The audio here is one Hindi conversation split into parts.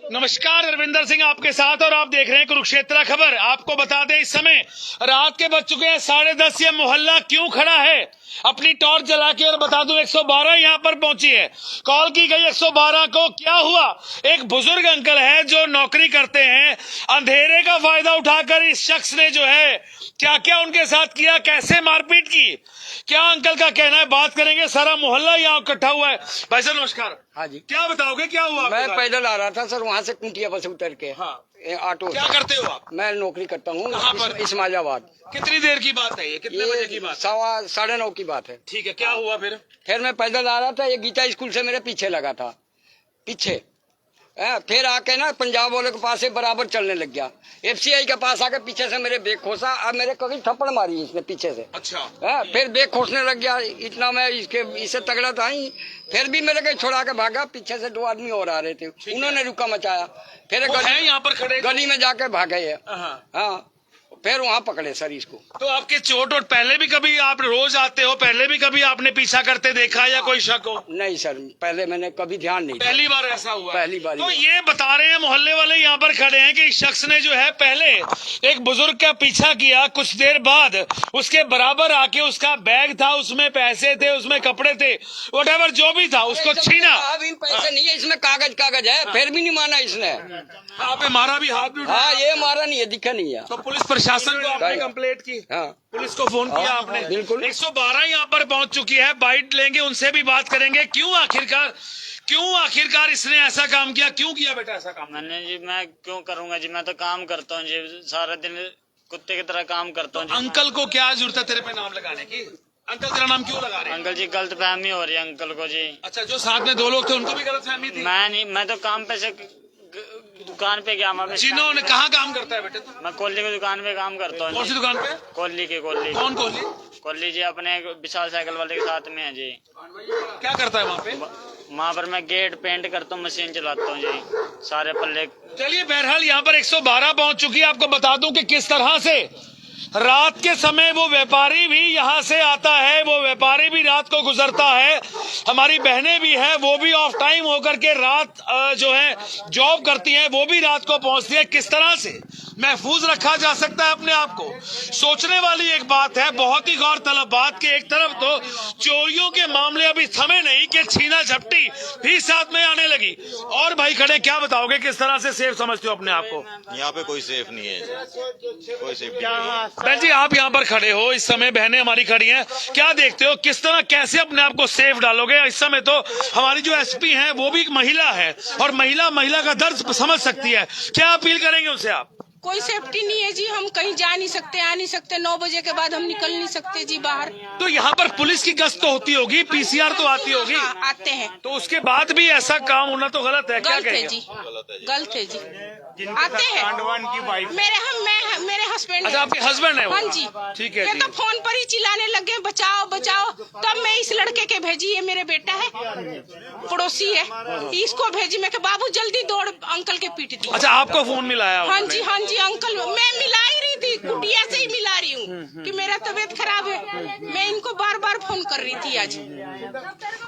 नमस्कार, रविंदर सिंह आपके साथ और आप देख रहे हैं कुरुक्षेत्र खबर। आपको बता दें इस समय रात के बज चुके हैं 10:30। ये मोहल्ला क्यों खड़ा है, अपनी टॉर्च जला के और बता दूं 112 यहाँ पर पहुंची है। कॉल की गई 112 को। क्या हुआ, एक बुजुर्ग अंकल है जो नौकरी करते हैं। अंधेरे का फायदा उठाकर इस शख्स ने जो है क्या क्या उनके साथ किया, कैसे मारपीट की, क्या अंकल का कहना है, बात करेंगे। सारा मोहल्ला यहाँ इकट्ठा हुआ है। भाई साहब नमस्कार। हाँ जी, क्या बताओगे, क्या हुआ? मैं पैदल आ रहा था सर, वहाँ से कुंटिया बस उतर के। हाँ, ऑटो। क्या करते हो आप? मैं नौकरी करता हूँ इस्माइलाबाद। कितनी देर की बात है ये, कितने बजे की बात? 9:15 की बात है। ठीक है, क्या हुआ फिर मैं पैदल आ रहा था, ये गीता स्कूल से मेरे पीछे लगा था, पीछे। फिर आके ना पंजाब वाले के पास से बराबर चलने लग गया। FCI के पास आके पीछे से मेरे बेग खोसा और मेरे कभी थप्पड़ मारी इसने पीछे से। अच्छा। फिर बेग खोसने लग गया, इतना मैं इससे तगड़ा था ही। फिर भी मेरे को छोड़ा के भागा, पीछे से 2 आदमी और आ रहे थे, उन्होंने रुका मचाया। फिर यहाँ पर खड़े गली में जाके भागे है। हाँ, फिर वहाँ पकड़े सर इसको। तो आपके चोट और पहले भी कभी, आप रोज आते हो, पहले भी कभी आपने पीछा करते देखा या कोई शक हो? नहीं सर, पहले मैंने कभी ध्यान नहीं। पहली बार ऐसा हुआ? पहली बार। तो ये बता रहे हैं मोहल्ले वाले यहाँ पर खड़े हैं कि इस शख्स ने जो है पहले एक बुजुर्ग का पीछा किया, कुछ देर बाद उसके बराबर आके उसका बैग था, उसमें पैसे थे, उसमें कपड़े थे, व्हाटएवर जो भी था, उसको छीना। पैसे नहीं है इसमें, कागज है। फिर भी नहीं माना इसने। आप मारा भी, हाथ भी? हाँ, ये मारा नहीं है, दिखा नहीं है। तो पुलिस प्रशासन को आपने कंप्लेंट की? हाँ, पुलिस को फोन किया आपने? बिल्कुल। 112 यहाँ पर पहुंच चुकी है। बाइट लेंगे, उनसे भी बात करेंगे। क्यों आखिरकार इसने ऐसा काम किया? क्यों किया बेटा ऐसा काम? मैंने जी, मैं क्यों करूंगा जी, मैं तो काम करता हूँ जी, सारा दिन कुत्ते की तरह काम करता हूँ। अंकल को क्या जरूरत है तेरे पे नाम लगाने की? अंकल तेरा नाम क्यों लगा रहे हैं? अंकल जी, गलत फहमी हो रही है अंकल को जी। अच्छा, जो साथ में 2 लोग थे उनको भी गलत फहमी थी? मैं नहीं, मैं तो काम पे से दुकान पे गया। जिन्होंने कहाँ काम करता है बेटे तू? मैं कोल्ली की दुकान पे काम करता हूँ। कौन सी दुकान पे? कोल्ली की। कौन कोल्ली? कोल्ली जी अपने विशाल साइकिल वाले के साथ में है जी। क्या करता है वहाँ पे? वहाँ पर मैं गेट पेंट करता हूँ, मशीन चलाता हूँ जी, सारे पल्ले। चलिए, बहरहाल यहाँ पर 112 पहुंच चुकी है। आपको बता दूं कि किस तरह से रात के समय वो व्यापारी भी यहाँ से आता है, वो व्यापारी भी रात को गुजरता है। हमारी बहनें भी हैं, वो भी ऑफ टाइम होकर के रात जो है जॉब करती हैं, वो भी रात को पहुंचती है। किस तरह से महफूज रखा जा सकता है अपने आप को, सोचने वाली एक बात है। बहुत ही गौरतलब बात कि एक तरफ तो चोरियों के मामले अभी थमे नहीं कि छीना झपटी भी साथ में आने लगी। और भाई खड़े, क्या बताओगे, किस तरह से सेफ समझते हो अपने आप को? यहाँ पे कोई सेफ नहीं है, कोई सेफ नहीं है। बहन जी, आप यहाँ पर खड़े हो, इस समय बहनें हमारी खड़ी हैं, क्या देखते हो, किस तरह, कैसे अपने आप को सेफ डालोगे? इस समय तो हमारी जो SP हैं वो भी एक महिला है और महिला का दर्द समझ सकती है। क्या अपील करेंगे उनसे आप? कोई सेफ्टी नहीं है जी, हम कहीं जा नहीं सकते, आ नहीं सकते, 9 बजे के बाद हम निकल नहीं सकते जी बाहर। तो यहाँ पर पुलिस की गश्त तो होती होगी, PCR तो आती होगी? हाँ, आते हैं। तो उसके बाद भी ऐसा काम होना तो गलत है। क्या गलत है कहेंगे? जी, गलत है जी। आते हैं। मेरे हस्बैंड। अच्छा, आपके हस्बैंड है वो? हाँ जी। ठीक है ये जी। तो फोन पर ही चिल्लाने लगे बचाओ बचाओ, तब मैं इस लड़के के भेजी, ये मेरे बेटा है, पड़ोसी है, इसको भेजी। मैं बाबू जल्दी दौड़, अंकल के पीट दी। अच्छा, आपको फोन मिलाया? हाँ जी अंकल, मैं मिला ही रही थी, कुटिया से ही मिला रही हूँ कि मेरा तबीयत खराब है। मैं इनको बार फोन कर रही थी आज।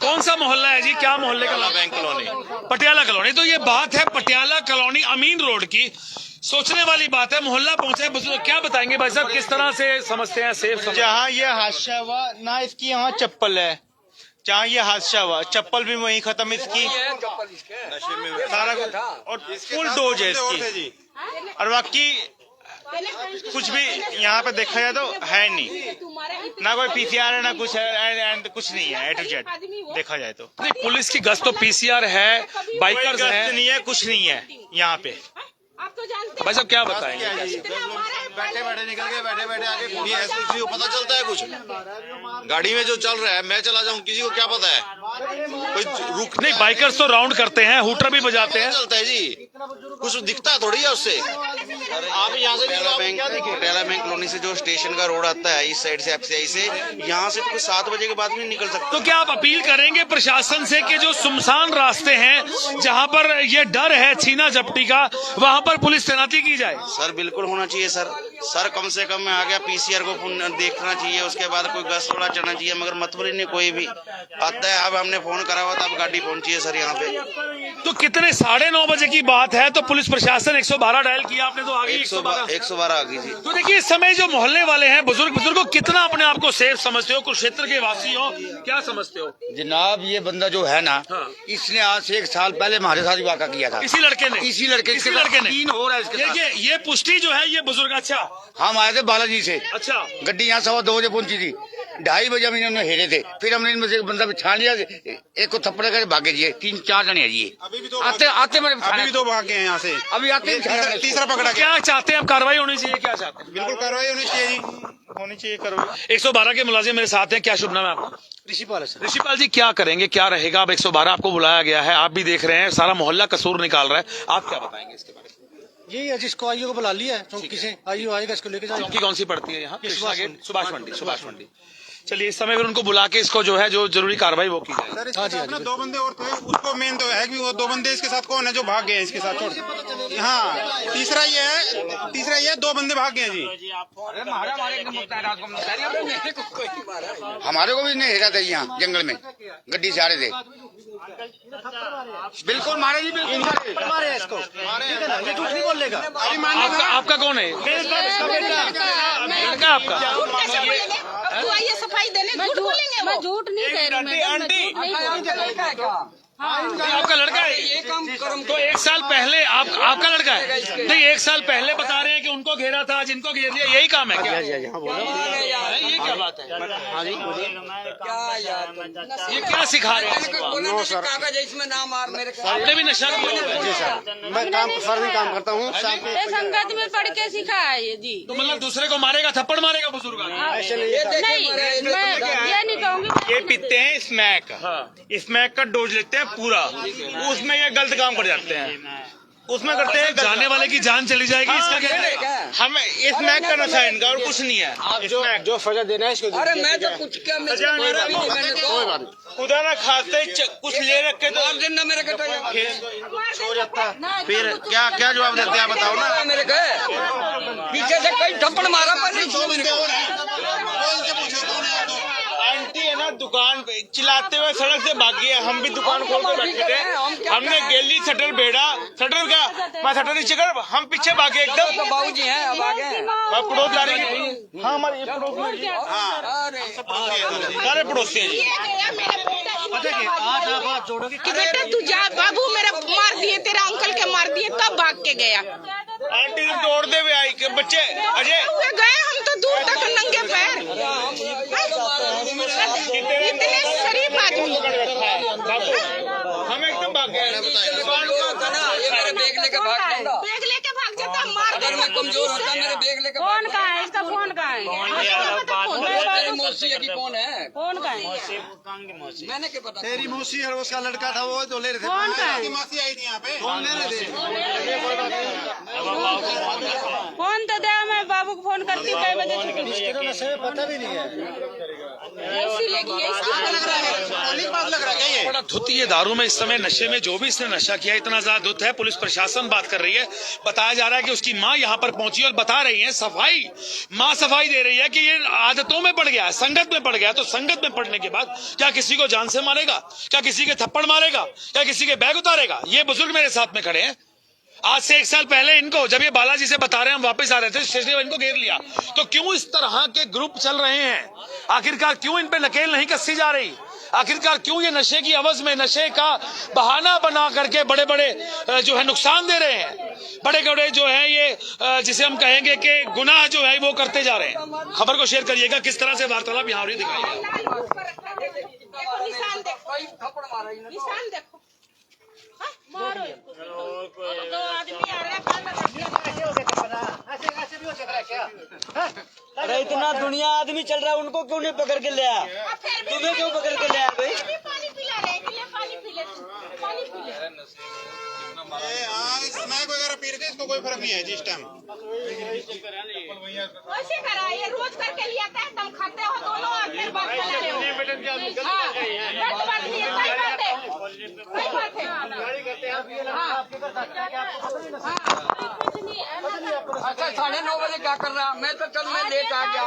कौन सा मोहल्ला है जी, क्या मोहल्ले का? Bank colony, Patiala colony. तो ये बात है पटियाला कॉलोनी अमीन रोड की। सोचने वाली बात है, मोहल्ला पहुंचे बुजुर्ग। क्या बताएंगे भाई साहब, किस तरह से समझते हैं सेफ? जहाँ ये हादसा हुआ ना, इसकी यहाँ चप्पल है, जहाँ ये हादसा हुआ चप्पल भी वहीं खत्म इसकी, सारा कुछ, और फुल डोज है इसकी। और बाकी कुछ भी यहाँ पे देखा जाए तो है नहीं, ना कोई PCR है, ना कुछ है, कुछ नहीं है A to Z देखा जाए तो। नहीं, पुलिस की गश्त तो PCR है, बाइकर्स है, नहीं है, कुछ नहीं है यहाँ पे। आप तो जानते हैं भाई साहब क्या बताएंगे? बैठे निकल के बैठे आके किसी को पता चलता है कुछ? गाड़ी में जो चल रहा है, मैं चला जाऊं, किसी को क्या पता है? कोई रुक नहीं, बाइकर्स तो राउंड करते हैं, हुटर भी बजाते हैं। चलता है जी, कुछ दिखता थोड़ी है उससे। आप यहाँ से पटेला बैंक कॉलोनी से जो स्टेशन का रोड आता है इस साइड से FCI से, यहाँ से तो कुछ 7 बजे के बाद भी निकल सकते। तो क्या आप अपील करेंगे प्रशासन से कि जो सुनसान रास्ते हैं जहां पर ये डर है छीना झपटी का, वहां पर पुलिस तैनाती की जाए? सर बिल्कुल होना चाहिए सर कम से कम में आ गया PCR को देखना चाहिए, उसके बाद कोई गश्त थोड़ा चढ़ना चाहिए, मगर मतबरी नहीं कोई भी आता है। अब हमने फोन करा हुआ था, अब गाड़ी पहुंची है सर यहाँ पे। तो कितने 9:30 बजे की बात है तो पुलिस प्रशासन 112 डायल किया आपने, तो आ गई 112 आ गई जी। तो देखिए इस समय जो मोहल्ले वाले हैं बुजुर्गों कितना अपने आप को सेफ समझते हो, कुरुक्षेत्र के वासी हो, क्या समझते हो? जनाब ये बंदा जो है ना, हाँ। इसने आज से 1 साल पहले हमारे साथ वाक़ा किया था। इसी लड़के ने तीन हो रहा है इसके साथ। ये पुष्टि जो है ये बुजुर्ग, अच्छा हम आए थे बालाजी से, अच्छा गड्डी यहाँ 2:15 बजे पहुंची थी, 2:30 बजे हम इन्होंने हेरे थे, फिर हमने इनमें से एक बंदा छान लिया, एक को थप्पड़ करके भागे जी, 3-4 जने हैं जी। आते मेरे अभी भी 2 भाग गए हैं यहाँ से, अभी आते तीसरा पकड़ा गया। क्या चाहते हैं आप? कार्रवाई होनी चाहिए, क्या चाहते हैं? बिल्कुल कार्रवाई होनी चाहिए जी, होनी चाहिए कार्रवाई। 112 के मुलाजिम मेरे साथ हैं, क्या शुभ नाम है आपका? ऋषिपाल है सर। ऋषिपाल जी क्या करेंगे, क्या रहेगा? अब 112 आपको बुलाया गया है, आप भी देख रहे हैं सारा मोहल्ला कसूर निकाल रहा है, आप क्या बताएंगे इसके बारे में? यही है जिसको आईओ को बुला लिया है, चौकी से आईओ आएगा, इसको लेके जाएगा। चौकी कौन सी पड़ती है यहाँ? सुभाष मंडी। चलिए इस समय फिर उनको बुला के इसको जो है जो जरूरी कार्रवाई वो की जाए। सर इसके साथ ना 2 बंदे और थे, उसको मेन तो है कि वो 2 बंदे इसके साथ कौन है जो भाग गए हैं इसके साथ, छोड़। हाँ तीसरा ये है 2 बंदे भाग गए हैं जी। हमारे को भी नहीं हेरा था यहाँ जंगल में, गड्डी से आ रहे थे, बिल्कुल मारे जी, बिल्कुल मारे इसको, ये झूठ नहीं बोलेगा। आपका कौन है? लड़का आपका? तो आइए सफाई देने, झूठ बोलेंगे वो। मैं झूठ नहीं कह रही हूँ, मैं झूठ नहीं बोल रही। आपका लड़का है? ये काम कर्म तो 1 साल पहले आपका लड़का है? नहीं 1 साल पहले बता रहे हैं कि उनको घेरा था, जिनको घेर लिया, यही काम है क्या? ये क्या बात है? क्या यार, ये क्या सिखा रहे हैं? कागज है इसमें नाम मार मेरे को। आपने भी नशा किया? जी सर, मैं काम करता हूँ। ये संगत में पढ़ के सीखा है ये जी। तो मतलब दूसरे को मारेगा, थप्पड़ मारेगा बुजुर्ग? नहीं, मैं ये नहीं कहूँगी। ये पीते हैं स्मैक का डोज लेते हैं पूरा, उसमें ये गलत काम कर जाते हैं, उसमें करते हैं जाने वाले की जान चली जाएगी, इसका क्या है? हम स्मैक का नशा है इनका और कुछ नहीं है। जो सजा देना है इसको अरे मैं तो कुछ क्या, मैंने तो खुदा ना खाते कुछ ले रखे तो मार देना मेरे को, फिर क्या जवाब देते हैं आप बताओ ना। मेरे को पीछे से कई थप्पड़ मारा पर आंटी है ना दुकान पे चिल्लाते हुए सड़क से भागी है, हम भी दुकान खोल कर बैठे थे, हमने गैली शटर भेड़ा, शटर क्या मैं शटर नीचे कर, हम पीछे भागे एकदम। तो बाबूजी हैं अब आगे मैं पड़ोस जा रही हूँ। हाँ हमारे ये पड़ोस में जी, सारे पड़ोसी हैं जी। आज आप हाथ जोड़ोगे कि बेटा तू जा, बाबू मेरा मार दिए, तेरा अंकल के मार दिए, तब भाग के गया। आंटी तुम दौड़ते हुए आई के बच्चे अजय हुए गए हम तो दूर तक नंगे पैर। इतने शरीफ आदमी। हम एकदम भाग गए। ये मेरे बैग लेके भाग जाता, बैग लेके भाग जाता, मार अगर मैं कमजोर होता मेरे बैग लेके फोन कहाँ है इसका? फोन कहाँ है? तेरी मौसी है कि कौन है? फोन कहाँ है? मैंने क्या पता। तेरी मौसी और उसका लड़का था वो तो ले रहे थे, फोन कहाँ है? मौसी आई थी यहाँ पे, फोन ले रहे थे। फोन तो दे, मैं बाबू को फोन करती हूँ, कई बजे पता भी नहीं है। बड़ा धुत ये दारू में इस समय नशे में जो भी इसने नशा किया, इतना ज्यादा धुत है। पुलिस प्रशासन बात कर रही है, बताया जा रहा है कि उसकी माँ यहाँ पर पहुंची और बता रही है, माँ सफाई दे रही है कि ये आदतों में पड़ गया, संगत में पड़ गया। तो संगत में पड़ने के बाद क्या किसी को जान से मारेगा, क्या किसी के थप्पड़ मारेगा, क्या किसी के बैग उतारेगा? ये बुजुर्ग मेरे साथ में खड़े हैं। आज से 1 साल पहले इनको, जब ये बालाजी से बता रहे हैं हम वापस आ रहे थे, स्टेशन में इनको घेर लिया। तो क्यों इस तरह के ग्रुप चल रहे हैं? आखिरकार क्यों इन पे नकेल नहीं कसती जा रही? आखिरकार क्यों ये नशे की अवज में नशे का बहाना बना करके बड़े बड़े जो है नुकसान दे रहे हैं? बड़े बड़े जो है ये जिसे हम कहेंगे कि गुनाह जो है वो करते जा रहे हैं। खबर को शेयर करिएगा, किस तरह से वार्तालाप यहाँ हो रही दिखाइएगा। निशान देखो, निशान देखो, मारो दो आदमी आ रहे अरे इतना दुनिया आदमी चल रहा है, उनको क्यों नहीं पकड़ के ले आया? तुम्हें क्यों पकड़ के ले आया भाई? पानी पिला रहे, पानी पी ले, पानी पी ले। स्मैक वगैरह अगर पी रहे थे इसको कोई फर्क नहीं है जी इस टाइम। वैसे करा ये रोज करके लिया था, तुम खाते हो दोनों और फिर बात चला रहे हो। हाँ, गलत बात नहीं है, सही बात है, सही बात है। अच्छा 9:30 बजे क्या कर रहा? मैं तो चल मैं लेट आ गया।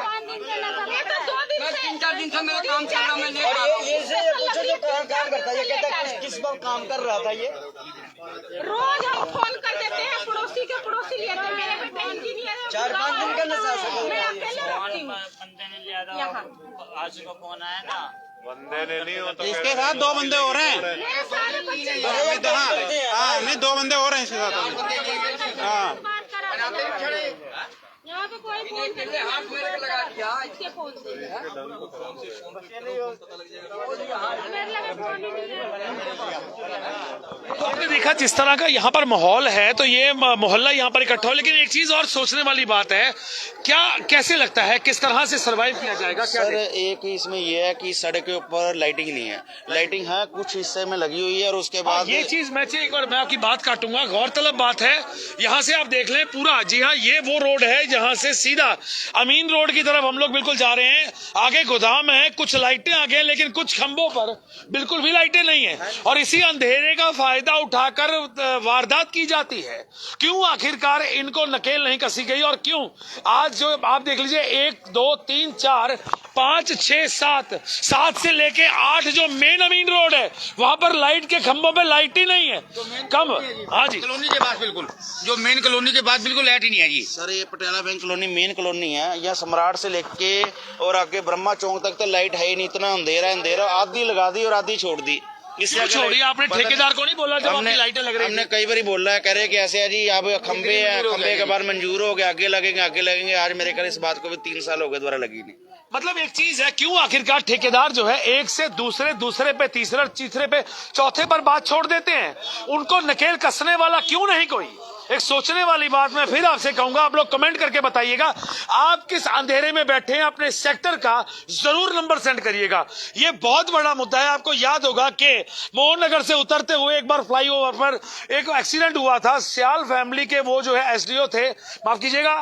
ये तो 2 दिन मैं से 3-4 दिन से मेरा काम चल रहा, मैं लेट आ और रहा। ये से पूछो जो कहाँ काम करता है, ये कहता है किस वक्त काम कर रहा था ये। रोज हम फोन कर देते हैं, पड़ोसी के पड़ोसी लिए थे, मेरे बेटे इंजीनियर है। 4-5 दिन का नशा है। मैं अकेले रहती हूँ बंदे ने लिया था, आज का फोन आया ना। इसके साथ 2 बंदे हो रहे हैं। मेरे सारे बच्चे हाँ नहीं 2 बंदे हो रहे हैं इसके साथ। हाँ बात करा यहाँ पे कोई फोन करके हाथ मेरे को लगा दिया। इसके फोन से मेरे लगे फोन ही नहीं है। तो आपने देखा जिस तरह का यहाँ पर माहौल है, तो ये मोहल्ला यहाँ पर इकट्ठा हो। लेकिन एक चीज और सोचने वाली बात है, क्या कैसे लगता है किस तरह से सरवाइव किया जाएगा? क्या सर एक इसमें ये है कि सड़क के ऊपर लाइटिंग नहीं है, लाइटिंग है कुछ हिस्से में लगी हुई है और उसके बाद ये चीज मैं एक बार मैं आपकी बात काटूंगा। गौरतलब बात है, यहाँ से आप देख लें पूरा, जी हाँ ये वो रोड है जहाँ से सीधा अमीन रोड की तरफ हम लोग बिल्कुल जा रहे हैं। आगे गोदाम है, कुछ लाइटें आगे हैं, लेकिन कुछ खंभों पर बिल्कुल भी लाइटें नहीं है और इसी अंधेरे का फायदा उठाकर वारदात की जाती है। क्यों आखिरकार इनको नकेल नहीं कसी गई? और क्यों आज जो आप देख लीजिए 1 2 3 4 5 6 7 से लेके 8 जो मेन अमीन रोड है वहां पर लाइट के खंभों पे लाइट ही नहीं है। कम हाँ जी कॉलोनी के बाद बिल्कुल जो मेन कॉलोनी के बाद बिल्कुल लाइट ही नहीं है जी। सर ये Patiala bank colony main colony है, यहाँ सम्राट से लेके और आगे ब्रह्मा चौक तक तो लाइट है ही नहीं, इतना अंधेरा आधी लगा दी और आधी छोड़ दी। इससे छोड़िए, आपने ठेकेदार को नहीं बोला जब आपकी लाइटें लग रही हमने कई बार बोला है, कह रहे कि ऐसे है जी अब खंबे हैं, खंबे के बाद मंजूर हो गए, आगे लगेंगे। आज मेरे ख्याल इस बात को भी 3 साल हो गए दोबारा लगी नहीं। मतलब एक चीज है, क्यों आखिरकार ठेकेदार जो है एक से दूसरे पे तीसरे पे चौथे पर बात छोड़ देते हैं? उनको नकेल कसने वाला क्यों नहीं कोई? एक सोचने वाली बात मैं फिर आपसे कहूंगा, आप लोग कमेंट करके बताइएगा आप किस अंधेरे में बैठे हैं, अपने सेक्टर का जरूर नंबर सेंड करिएगा। ये बहुत बड़ा मुद्दा है। आपको याद होगा कि मोहन नगर से उतरते हुए एक बार फ्लाईओवर पर एक एक्सीडेंट हुआ था। सियाल फैमिली के वो जो है एसडीओ थे, माफ कीजिएगा,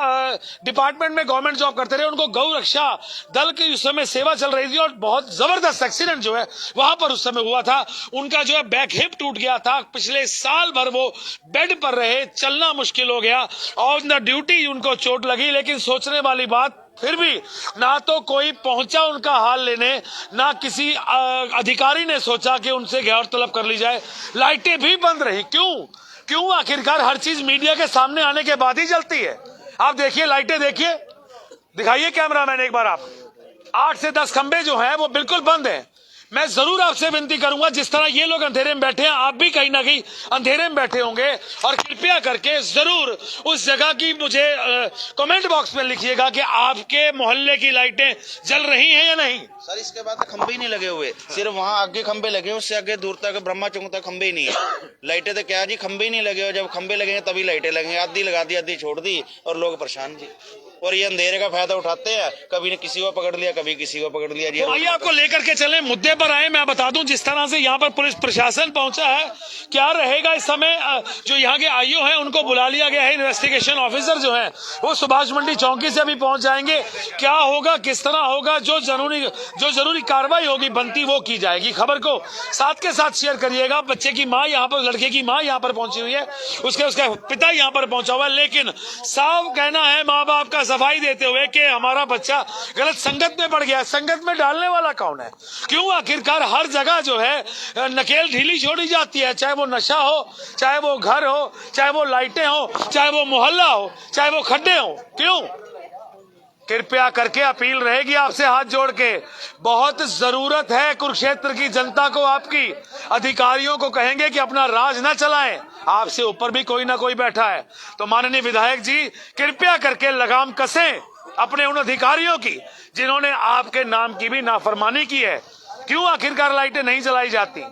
डिपार्टमेंट में गवर्नमेंट जॉब करते रहे, उनको गौ रक्षा दल की उस समय सेवा चल रही थी और बहुत जबरदस्त एक्सीडेंट जो है वहां पर उस समय हुआ था। उनका जो है बैक हिप टूट गया था, पिछले साल भर वो बेड पर रहे, चलना मुश्किल हो गया और न ड्यूटी उनको चोट लगी। लेकिन सोचने वाली बात, फिर भी ना तो कोई पहुंचा उनका हाल लेने, ना किसी अधिकारी ने सोचा कि उनसे गैर तलब कर ली जाए। लाइटें भी बंद रही। क्यों आखिरकार हर चीज मीडिया के सामने आने के बाद ही जलती है? आप देखिए लाइटें, देखिए, दिखाइए कैमरामैन एक बार आप। 8 से 10 खंबे जो हैं वो बिल्कुल बंद हैं। मैं जरूर आपसे विनती करूंगा, जिस तरह ये लोग अंधेरे में बैठे हैं, आप भी कहीं ना कहीं अंधेरे में बैठे होंगे और कृपया करके जरूर उस जगह की मुझे कमेंट बॉक्स में लिखिएगा कि आपके मोहल्ले की लाइटें जल रही हैं या नहीं। सर इसके बाद तो खंबे ही नहीं लगे हुए, सिर्फ वहाँ आगे खंबे लगे, उससे आगे दूर तक ब्रह्मा चौक तक खंबे ही नहीं है। लाइटें तो क्या जी, खंबे ही नहीं लगे हुए। जब खंबे लगेंगे तभी लाइटें लगेंगे। आधी लगा दी, आधी छोड़ दी और लोग परेशान जी। और ये अंधेरे का फायदा उठाते हैं, कभी ने किसी को पकड़ लिया, कभी किसी को पकड़ लिया जी। तो आइए आपको लेकर के चले, मुद्दे पर आए। मैं बता दूं जिस तरह से यहाँ पर पुलिस प्रशासन पहुंचा है, क्या रहेगा इस समय। जो यहाँ के आईओ हैं उनको बुला लिया गया है, इन्वेस्टिगेशन ऑफिसर जो है वो सुभाष मंडी चौकी से भी पहुंच जाएंगे। क्या होगा, किस तरह होगा, जो जरूरी कार्रवाई होगी बनती वो की जाएगी। खबर को साथ के साथ शेयर करिएगा। बच्चे की माँ यहाँ पर, लड़के की माँ यहाँ पर पहुंची हुई है, उसका पिता यहाँ पर पहुंचा हुआ है। लेकिन साफ कहना है माँ बाप का सफाई देते हुए कि हमारा बच्चा गलत संगत में पड़ गया। संगत में डालने वाला कौन है? क्यों आखिरकार हर जगह जो है नकेल ढीली छोड़ी जाती है, चाहे वो नशा हो, चाहे वो घर हो, चाहे वो लाइटें हो, चाहे वो मोहल्ला हो, चाहे वो खड्डे हो। क्यों? कृपया करके अपील रहेगी आपसे हाथ जोड़ के, बहुत जरूरत है कुरुक्षेत्र की जनता को आपकी। अधिकारियों को कहेंगे कि अपना राज न चलाएं, आपसे ऊपर भी कोई ना कोई बैठा है। तो माननीय विधायक जी कृपया करके लगाम कसें अपने उन अधिकारियों की जिन्होंने आपके नाम की भी नाफरमानी की है। क्यों आखिरकार लाइटें नहीं जलाई जाती?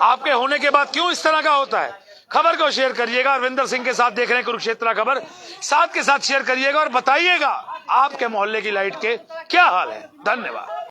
आपके होने के बाद क्यों इस तरह का होता है? खबर को शेयर करिएगा। अरविंदर सिंह के साथ देख रहे हैं कुरुक्षेत्र खबर, साथ के साथ शेयर करिएगा और बताइएगा आपके मोहल्ले की लाइट के क्या हाल है। धन्यवाद।